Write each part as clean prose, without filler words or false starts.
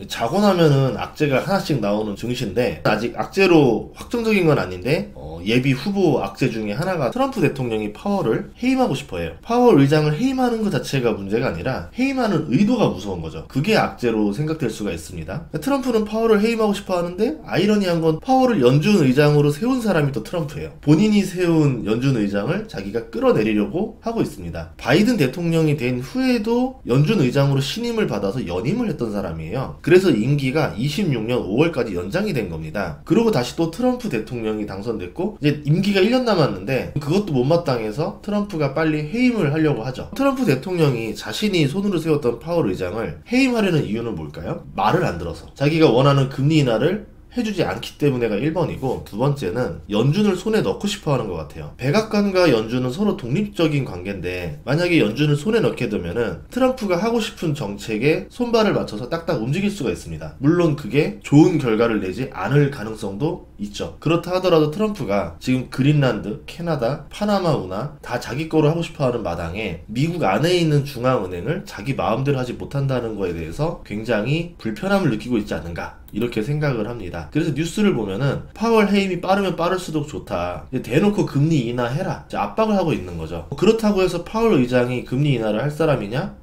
자고 나면은 악재가 하나씩 나오는 증시인데 아직 악재로 확정적인 건 아닌데 예비 후보 악재 중에 하나가 트럼프 대통령이 파월을 해임하고 싶어 해요. 파월 의장을 해임하는 것 자체가 문제가 아니라 해임하는 의도가 무서운 거죠. 그게 악재로 생각될 수가 있습니다. 트럼프는 파월을 해임하고 싶어 하는데 아이러니한 건 파월을 연준 의장으로 세운 사람이 또 트럼프예요. 본인이 세운 연준 의장을 자기가 끌어내리려고 하고 있습니다. 바이든 대통령이 된 후에도 연준 의장으로 신임을 받아서 연임을 했던 사람이에요. 그래서 임기가 26년 5월까지 연장이 된 겁니다. 그리고 다시 또 트럼프 대통령이 당선됐고 이제 임기가 1년 남았는데 그것도 못마땅해서 트럼프가 빨리 해임을 하려고 하죠. 트럼프 대통령이 자신이 손으로 세웠던 파월 의장을 해임하려는 이유는 뭘까요? 말을 안 들어서. 자기가 원하는 금리 인하를 해주지 않기 때문에가 1번이고 두 번째는 연준을 손에 넣고 싶어 하는 것 같아요. 백악관과 연준은 서로 독립적인 관계인데 만약에 연준을 손에 넣게 되면은 트럼프가 하고 싶은 정책에 손발을 맞춰서 딱딱 움직일 수가 있습니다. 물론 그게 좋은 결과를 내지 않을 가능성도 있죠. 그렇다 하더라도 트럼프가 지금 그린란드, 캐나다, 파나마 운하 다 자기 거로 하고 싶어 하는 마당에 미국 안에 있는 중앙은행을 자기 마음대로 하지 못한다는 거에 대해서 굉장히 불편함을 느끼고 있지 않는가 이렇게 생각을 합니다. 그래서 뉴스를 보면은 파월 해임이 빠르면 빠를수록 좋다. 대놓고 금리 인하해라. 압박을 하고 있는 거죠. 그렇다고 해서 파월 의장이 금리 인하를 할 사람이냐?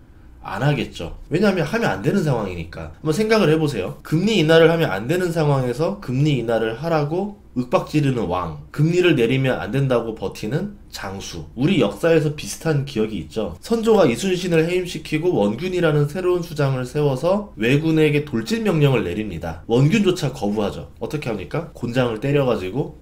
안 하겠죠. 왜냐하면 하면 안 되는 상황이니까. 한번 생각을 해보세요. 금리 인하를 하면 안 되는 상황에서 금리 인하를 하라고 윽박지르는 왕, 금리를 내리면 안 된다고 버티는 장수. 우리 역사에서 비슷한 기억이 있죠. 선조가 이순신을 해임시키고 원균이라는 새로운 수장을 세워서 왜군에게 돌진 명령을 내립니다. 원균조차 거부하죠. 어떻게 합니까? 곤장을 때려가지고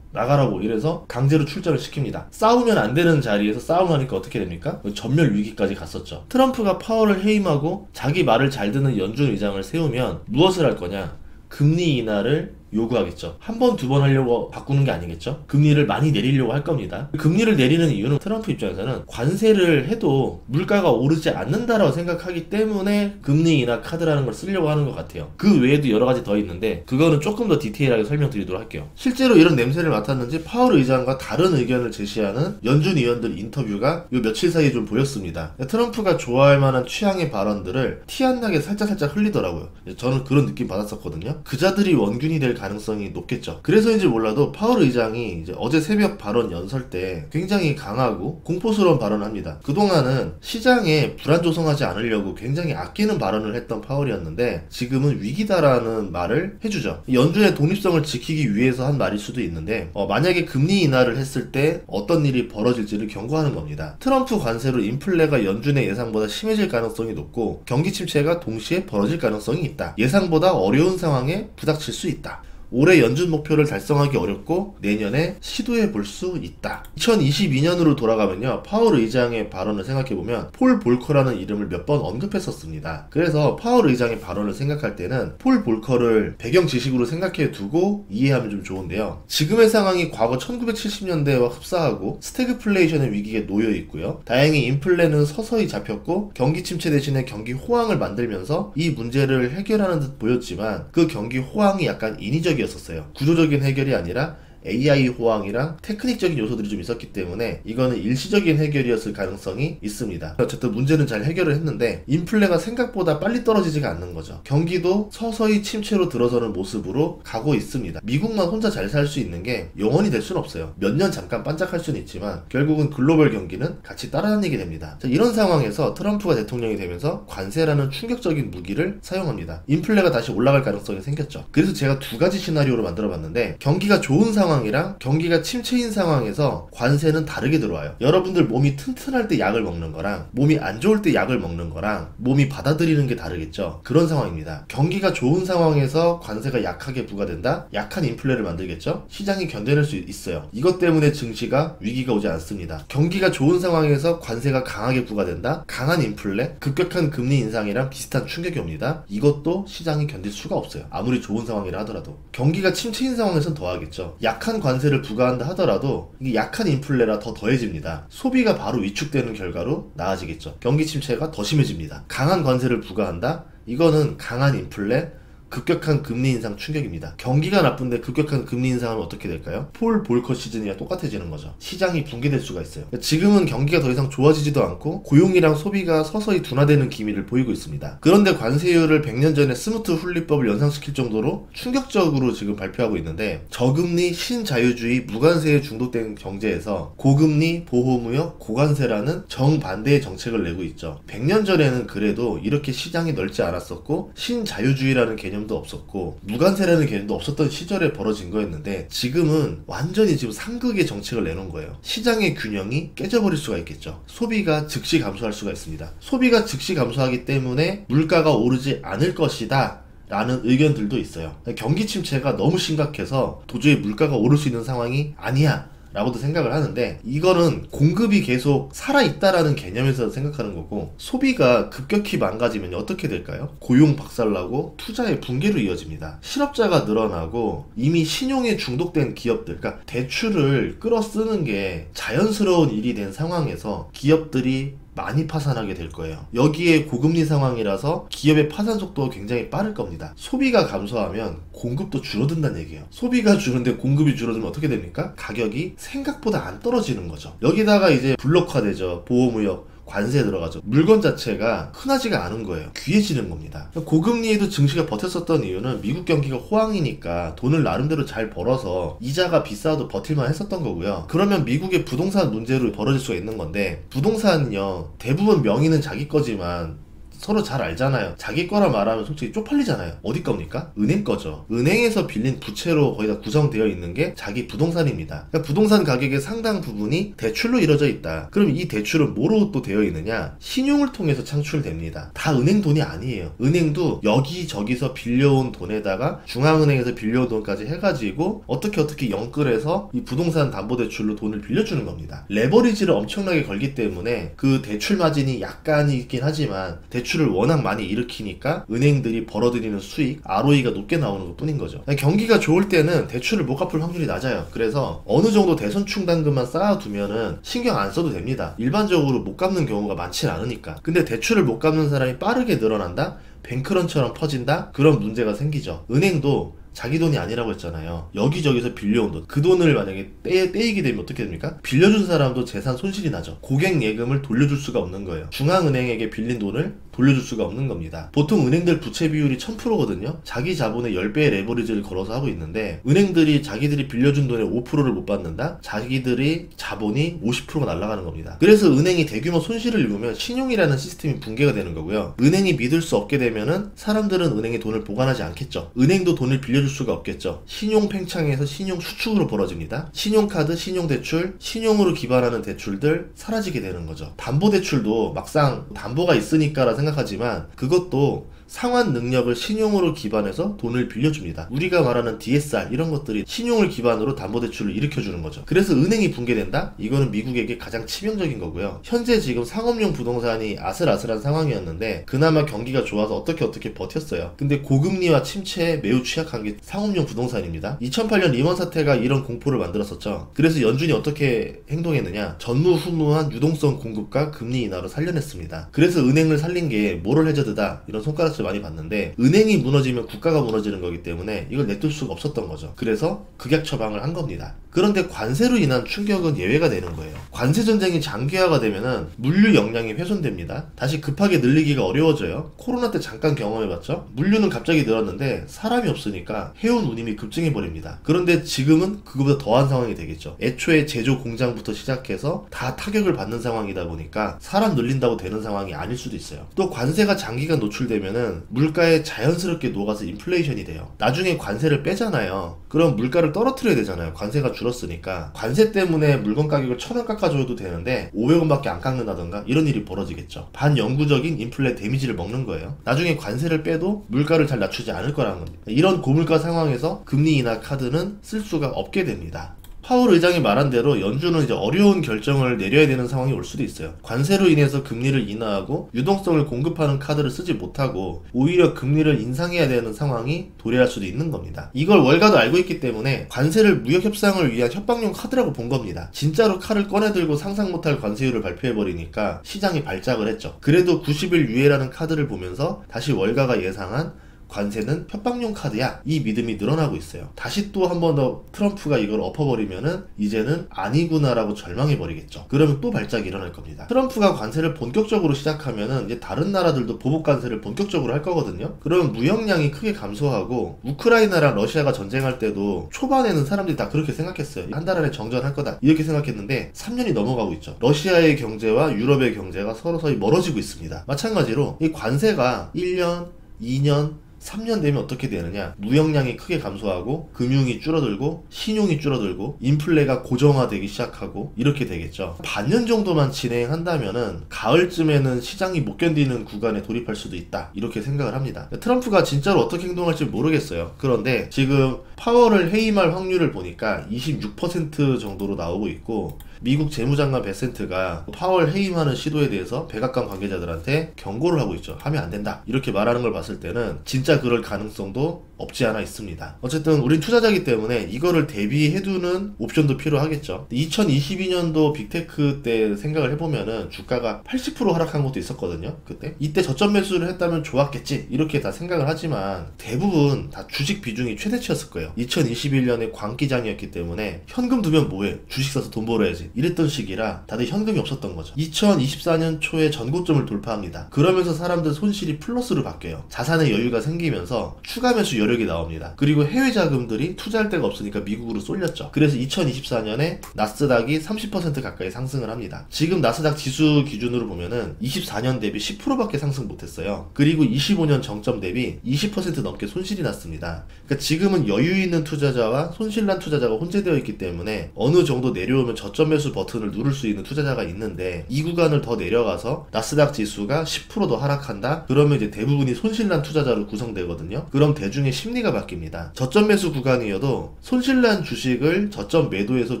나가라고 이래서 강제로 출전을 시킵니다. 싸우면 안 되는 자리에서 싸움하니까 어떻게 됩니까? 전멸 위기까지 갔었죠. 트럼프가 파월을 해임하고 자기 말을 잘 듣는 연준 의장을 세우면 무엇을 할 거냐? 금리 인하를 요구하겠죠. 한 번, 두 번 하려고 바꾸는 게 아니겠죠. 금리를 많이 내리려고 할 겁니다. 금리를 내리는 이유는 트럼프 입장에서는 관세를 해도 물가가 오르지 않는다라고 생각하기 때문에 금리 인하 카드라는 걸 쓰려고 하는 것 같아요. 그 외에도 여러 가지 더 있는데 그거는 조금 더 디테일하게 설명드리도록 할게요. 실제로 이런 냄새를 맡았는지 파월 의장과 다른 의견을 제시하는 연준 의원들 인터뷰가 요 며칠 사이에 좀 보였습니다. 트럼프가 좋아할 만한 취향의 발언들을 티 안 나게 살짝 흘리더라고요. 저는 그런 느낌 받았었거든요. 그자들이 원균이 될 가능성이 높겠죠. 그래서인지 몰라도 파월 의장이 이제 어제 새벽 발언 연설 때 굉장히 강하고 공포스러운 발언을 합니다. 그동안은 시장에 불안 조성하지 않으려고 굉장히 아끼는 발언을 했던 파월이었는데 지금은 위기다라는 말을 해주죠. 연준의 독립성을 지키기 위해서 한 말일 수도 있는데 만약에 금리 인하를 했을 때 어떤 일이 벌어질지를 경고하는 겁니다. 트럼프 관세로 인플레가 연준의 예상보다 심해질 가능성이 높고 경기 침체가 동시에 벌어질 가능성이 있다. 예상보다 어려운 상황에 부닥칠 수 있다. 올해 연준 목표를 달성하기 어렵고 내년에 시도해 볼 수 있다. 2022년으로 돌아가면요. 파월 의장의 발언을 생각해보면 폴 볼커라는 이름을 몇 번 언급했었습니다. 그래서 파월 의장의 발언을 생각할 때는 폴 볼커를 배경 지식으로 생각해 두고 이해하면 좀 좋은데요. 지금의 상황이 과거 1970년대와 흡사하고 스태그플레이션의 위기에 놓여 있고요. 다행히 인플레는 서서히 잡혔고 경기 침체 대신에 경기 호황을 만들면서 이 문제를 해결하는 듯 보였지만 그 경기 호황이 약간 인위적이었어요. 구조적인 해결이 아니라 AI 호황이랑 테크닉적인 요소들이 좀 있었기 때문에 이거는 일시적인 해결이었을 가능성이 있습니다. 어쨌든 문제는 잘 해결을 했는데 인플레가 생각보다 빨리 떨어지지가 않는 거죠. 경기도 서서히 침체로 들어서는 모습으로 가고 있습니다. 미국만 혼자 잘 살 수 있는 게 영원히 될 수는 없어요. 몇 년 잠깐 반짝할 수는 있지만 결국은 글로벌 경기는 같이 따라다니게 됩니다. 자, 이런 상황에서 트럼프가 대통령이 되면서 관세라는 충격적인 무기를 사용합니다. 인플레가 다시 올라갈 가능성이 생겼죠. 그래서 제가 두 가지 시나리오를 만들어 봤는데 경기가 좋은 상황이랑 경기가 침체인 상황에서 관세는 다르게 들어와요. 여러분들 몸이 튼튼할 때 약을 먹는 거랑 몸이 안 좋을 때 약을 먹는 거랑 몸이 받아들이는 게 다르겠죠. 그런 상황입니다. 경기가 좋은 상황에서 관세가 약하게 부과된다? 약한 인플레를 만들겠죠. 시장이 견뎌낼 수 있어요. 이것 때문에 증시가 위기가 오지 않습니다. 경기가 좋은 상황에서 관세가 강하게 부과된다? 강한 인플레, 급격한 금리 인상이랑 비슷한 충격이 옵니다. 이것도 시장이 견딜 수가 없어요. 아무리 좋은 상황이라 하더라도. 경기가 침체인 상황에선 더하겠죠. 약한 관세를 부과한다 하더라도 이게 약한 인플레라 더 더해집니다. 소비가 바로 위축되는 결과로 나아지겠죠. 경기 침체가 더 심해집니다. 강한 관세를 부과한다? 이거는 강한 인플레, 급격한 금리 인상 충격입니다. 경기가 나쁜데 급격한 금리 인상하면 어떻게 될까요? 폴 볼커 시즌이랑 똑같아지는 거죠. 시장이 붕괴될 수가 있어요. 지금은 경기가 더 이상 좋아지지도 않고 고용이랑 소비가 서서히 둔화되는 기미를 보이고 있습니다. 그런데 관세율을 100년 전에 스무트 훈리법을 연상시킬 정도로 충격적으로 지금 발표하고 있는데, 저금리 신자유주의 무관세에 중독된 경제에서 고금리 보호무역 고관세라는 정반대의 정책을 내고 있죠. 100년 전에는 그래도 이렇게 시장이 넓지 않았었고 신자유주의라는 개념도 없었고 무관세라는 개념도 없었던 시절에 벌어진 거였는데, 지금은 완전히 지금 상극의 정책을 내놓은 거예요. 시장의 균형이 깨져버릴 수가 있겠죠. 소비가 즉시 감소할 수가 있습니다. 소비가 즉시 감소하기 때문에 물가가 오르지 않을 것이다 라는 의견들도 있어요. 경기 침체가 너무 심각해서 도저히 물가가 오를 수 있는 상황이 아니야 라고도 생각을 하는데, 이거는 공급이 계속 살아있다라는 개념에서 생각하는 거고, 소비가 급격히 망가지면 어떻게 될까요? 고용 박살나고 투자의 붕괴로 이어집니다. 실업자가 늘어나고 이미 신용에 중독된 기업들, 그러니까 대출을 끌어쓰는 게 자연스러운 일이 된 상황에서 기업들이 많이 파산하게 될 거예요. 여기에 고금리 상황이라서 기업의 파산 속도가 굉장히 빠를 겁니다. 소비가 감소하면 공급도 줄어든다는 얘기예요. 소비가 줄는데 공급이 줄어들면 어떻게 됩니까? 가격이 생각보다 안 떨어지는 거죠. 여기다가 이제 블록화되죠. 보호무역 관세에 들어가죠. 물건 자체가 흔하지가 않은 거예요. 귀해지는 겁니다. 고금리에도 증시가 버텼었던 이유는 미국 경기가 호황이니까 돈을 나름대로 잘 벌어서 이자가 비싸도 버틸만 했었던 거고요. 그러면 미국의 부동산 문제로 벌어질 수가 있는 건데, 부동산은요 대부분 명의는 자기 거지만 서로 잘 알잖아요. 자기 거라 말하면 솔직히 쪽팔리잖아요. 어디 겁니까? 은행 거죠. 은행에서 빌린 부채로 거의 다 구성되어 있는 게 자기 부동산입니다. 그러니까 부동산 가격의 상당 부분이 대출로 이루어져 있다. 그럼 이 대출은 뭐로 또 되어 있느냐? 신용을 통해서 창출됩니다. 다 은행 돈이 아니에요. 은행도 여기저기서 빌려온 돈에다가 중앙은행에서 빌려온 돈까지 해가지고 어떻게 연끌해서 이 부동산 담보대출로 돈을 빌려주는 겁니다. 레버리지를 엄청나게 걸기 때문에 그 대출 마진이 약간 있긴 하지만 대출을 워낙 많이 일으키니까 은행들이 벌어들이는 수익, ROE가 높게 나오는 것 뿐인 거죠. 경기가 좋을 때는 대출을 못 갚을 확률이 낮아요. 그래서 어느 정도 대손 충당금만 쌓아두면은 신경 안 써도 됩니다. 일반적으로 못 갚는 경우가 많지 않으니까. 근데 대출을 못 갚는 사람이 빠르게 늘어난다? 뱅크런처럼 퍼진다? 그런 문제가 생기죠. 은행도 자기 돈이 아니라고 했잖아요. 여기저기서 빌려온 돈, 그 돈을 만약에 떼이게 되면 어떻게 됩니까? 빌려준 사람도 재산 손실이 나죠. 고객 예금을 돌려줄 수가 없는 거예요. 중앙은행에게 빌린 돈을 돌려줄 수가 없는 겁니다. 보통 은행들 부채 비율이 1000%거든요. 자기 자본의 10배의 레버리지를 걸어서 하고 있는데, 은행들이 자기들이 빌려준 돈의 5%를 못 받는다? 자기들이 자본이 50%가 날아가는 겁니다. 그래서 은행이 대규모 손실을 입으면 신용이라는 시스템이 붕괴가 되는 거고요. 은행이 믿을 수 없게 되면은 사람들은 은행에 돈을 보관하지 않겠죠. 은행도 돈을 빌려줄 수가 없겠죠. 신용 팽창에서 신용 수축으로 벌어집니다. 신용카드, 신용대출, 신용으로 기반하는 대출들 사라지게 되는 거죠. 담보대출도 막상 담보가 있으니까라 생각하지만 그것도 상환 능력을 신용으로 기반해서 돈을 빌려줍니다. 우리가 말하는 DSR 이런 것들이 신용을 기반으로 담보대출을 일으켜주는 거죠. 그래서 은행이 붕괴된다? 이거는 미국에게 가장 치명적인 거고요. 현재 지금 상업용 부동산이 아슬아슬한 상황이었는데 그나마 경기가 좋아서 어떻게 버텼어요. 근데 고금리와 침체에 매우 취약한 게 상업용 부동산입니다. 2008년 리먼 사태가 이런 공포를 만들었었죠. 그래서 연준이 어떻게 행동했느냐? 전무후무한 유동성 공급과 금리 인하로 살려냈습니다. 그래서 은행을 살린 게 모럴 해저드다 이런 손가락 많이 봤는데, 은행이 무너지면 국가가 무너지는 거기 때문에 이걸 내둘 수가 없었던 거죠. 그래서 극약 처방을 한 겁니다. 그런데 관세로 인한 충격은 예외가 되는 거예요. 관세 전쟁이 장기화가 되면은 물류 역량이 훼손됩니다. 다시 급하게 늘리기가 어려워져요. 코로나 때 잠깐 경험해봤죠. 물류는 갑자기 늘었는데 사람이 없으니까 해운 운임이 급증해 버립니다. 그런데 지금은 그거보다 더한 상황이 되겠죠. 애초에 제조 공장부터 시작해서 다 타격을 받는 상황이다 보니까 사람 늘린다고 되는 상황이 아닐 수도 있어요. 또 관세가 장기간 노출되면은 물가에 자연스럽게 녹아서 인플레이션이 돼요. 나중에 관세를 빼잖아요. 그럼 물가를 떨어뜨려야 되잖아요. 관세가 줄었으니까. 관세 때문에 물건 가격을 1000원 깎아줘도 되는데 500원밖에 안 깎는다던가 이런 일이 벌어지겠죠. 반영구적인 인플레 데미지를 먹는 거예요. 나중에 관세를 빼도 물가를 잘 낮추지 않을 거라는 겁니다. 이런 고물가 상황에서 금리 인하 카드는 쓸 수가 없게 됩니다. 파월 의장이 말한 대로 연준은 이제 어려운 결정을 내려야 되는 상황이 올 수도 있어요. 관세로 인해서 금리를 인하하고 유동성을 공급하는 카드를 쓰지 못하고 오히려 금리를 인상해야 되는 상황이 도래할 수도 있는 겁니다. 이걸 월가도 알고 있기 때문에 관세를 무역 협상을 위한 협박용 카드라고 본 겁니다. 진짜로 칼을 꺼내들고 상상 못할 관세율을 발표해버리니까 시장이 발작을 했죠. 그래도 90일 유예라는 카드를 보면서 다시 월가가 예상한 관세는 협박용 카드야, 이 믿음이 늘어나고 있어요. 다시 또 한 번 더 트럼프가 이걸 엎어버리면은 이제는 아니구나라고 절망해버리겠죠. 그러면 또 발작이 일어날 겁니다. 트럼프가 관세를 본격적으로 시작하면은 이제 다른 나라들도 보복 관세를 본격적으로 할 거거든요. 그러면 무역량이 크게 감소하고, 우크라이나랑 러시아가 전쟁할 때도 초반에는 사람들이 다 그렇게 생각했어요. 한 달 안에 정전할 거다 이렇게 생각했는데 3년이 넘어가고 있죠. 러시아의 경제와 유럽의 경제가 서로서로 멀어지고 있습니다. 마찬가지로 이 관세가 1년, 2년, 3년 되면 어떻게 되느냐, 무역량이 크게 감소하고 금융이 줄어들고 신용이 줄어들고 인플레가 고정화되기 시작하고 이렇게 되겠죠. 반년 정도만 진행한다면은 가을쯤에는 시장이 못 견디는 구간에 돌입할 수도 있다, 이렇게 생각을 합니다. 트럼프가 진짜로 어떻게 행동할지 모르겠어요. 그런데 지금 파월을 해임할 확률을 보니까 26% 정도로 나오고 있고, 미국 재무장관 베센트가 파월 해임하는 시도에 대해서 백악관 관계자들한테 경고를 하고 있죠. 하면 안 된다, 이렇게 말하는 걸 봤을 때는 진짜 그럴 가능성도 없지 않아 있습니다. 어쨌든 우린 투자자이기 때문에 이거를 대비해두는 옵션도 필요하겠죠. 2022년도 빅테크 때 생각을 해보면은 주가가 80% 하락한 것도 있었거든요. 이때 저점 매수를 했다면 좋았겠지, 이렇게 다 생각을 하지만 대부분 다 주식 비중이 최대치였을 거예요. 2021년에 광기장이었기 때문에 현금 두면 뭐해, 주식 사서 돈 벌어야지, 이랬던 시기라 다들 현금이 없었던 거죠. 2024년 초에 전고점을 돌파합니다. 그러면서 사람들 손실이 플러스로 바뀌어요. 자산의 여유가 생기면서 추가 매수 여력이 나옵니다. 그리고 해외 자금들이 투자할 데가 없으니까 미국으로 쏠렸죠. 그래서 2024년에 나스닥이 30% 가까이 상승을 합니다. 지금 나스닥 지수 기준으로 보면은 24년 대비 10%밖에 상승 못했어요. 그리고 25년 정점 대비 20% 넘게 손실이 났습니다. 그러니까 지금은 여유 있는 투자자와 손실난 투자자가 혼재되어 있기 때문에 어느 정도 내려오면 저점 매수 버튼을 누를 수 있는 투자자가 있는데, 이 구간을 더 내려가서 나스닥 지수가 10% 더 하락한다? 그러면 이제 대부분이 손실난 투자자로 구성되거든요. 그럼 대중의 심리가 바뀝니다. 저점 매수 구간이어도 손실난 주식을 저점 매도해서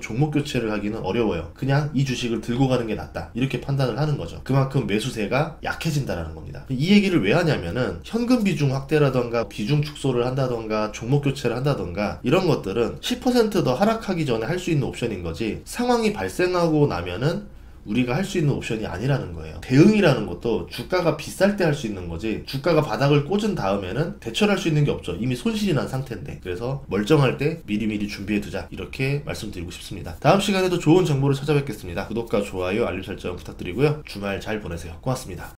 종목 교체를 하기는 어려워요. 그냥 이 주식을 들고 가는 게 낫다, 이렇게 판단을 하는 거죠. 그만큼 매수세가 약해진다라는 겁니다. 이 얘기를 왜 하냐면은 현금 비중 확대라던가 비중 축소를 한다던가 종목 교체를 한다던가 이런 것들은 10% 더 하락하기 전에 할 수 있는 옵션인 거지, 상황이 발생하고 나면은 우리가 할 수 있는 옵션이 아니라는 거예요. 대응이라는 것도 주가가 비쌀 때 할 수 있는 거지, 주가가 바닥을 꽂은 다음에는 대처할 수 있는 게 없죠. 이미 손실이 난 상태인데. 그래서 멀쩡할 때 미리미리 준비해두자, 이렇게 말씀드리고 싶습니다. 다음 시간에도 좋은 정보를 찾아뵙겠습니다. 구독과 좋아요, 알림 설정 부탁드리고요. 주말 잘 보내세요. 고맙습니다.